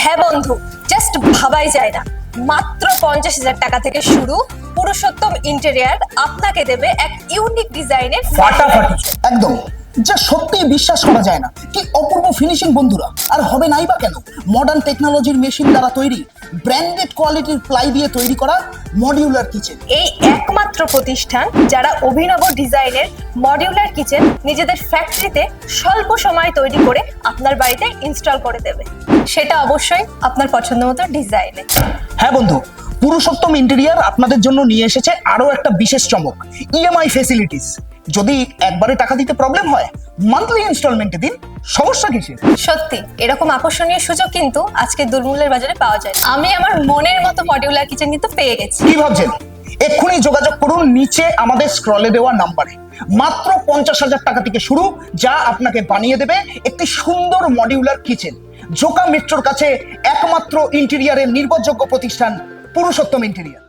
হ্যাঁ বন্ধু, জাস্ট ভাবাই যায় না, মাত্র 50,000 টাকা থেকে শুরু পুরুষোত্তম ইন্টেরিয়ার আপনাকে দেবে এক ইউনিক ডিজাইনের ফাটাফাটি একদম, যা সত্যিই বিশ্বাস করা যায় না। কি অপূর্ব ফিনিশিং বন্ধুরা! আর হবে নাই বা কেন? মডার্ন টেকনোলজির মেশিন দ্বারা তৈরি, ব্র্যান্ডেড কোয়ালিটির প্লাই দিয়ে তৈরি করা মডিউলার কিচেন। এই একমাত্র প্রতিষ্ঠান যারা অভিনব ডিজাইনের মডিউলার কিচেন নিজেদের ফ্যাক্টরিতে স্বল্প সময়ে তৈরি করে আপনার বাড়িতে ইনস্টল করে দেবে, সেটা অবশ্যই আপনার পছন্দ মতো ডিজাইনে। হ্যাঁ বন্ধু, পুরুষোত্তম ইন্টেরিয়ার আপনাদের জন্য নিয়ে এসেছে আরো একটা বিশেষ চমক, ইএমআই ফেসিলিটিস। যদি একবারে টাকা দিতে প্রবলেম হয়, মান্থলি ইনস্টলমেন্টে দিন, সমস্যা কিসের? সত্যি এরকম আকর্ষণীয় সুযোগ কিন্তু আজকে দুর্মূল্যের বাজারে পাওয়া যায় না। আমি আমার মনের মতো মডিউলার কিচেন কিন্তু পেয়ে গেছি। কি ভাবছেন? এক্ষুনি যোগাযোগ করুন নিচে আমাদের স্ক্রলে দেওয়া নাম্বারে। মাত্র 50,000 টাকা থেকে শুরু, যা আপনাকে বানিয়ে দেবে একটি সুন্দর মডিউলার কিচেন। জোকা মেট্রোর কাছে একমাত্র ইন্টেরিয়ারের নির্ভরযোগ্য প্রতিষ্ঠান পুরুষোত্তম ইন্টেরিয়ার।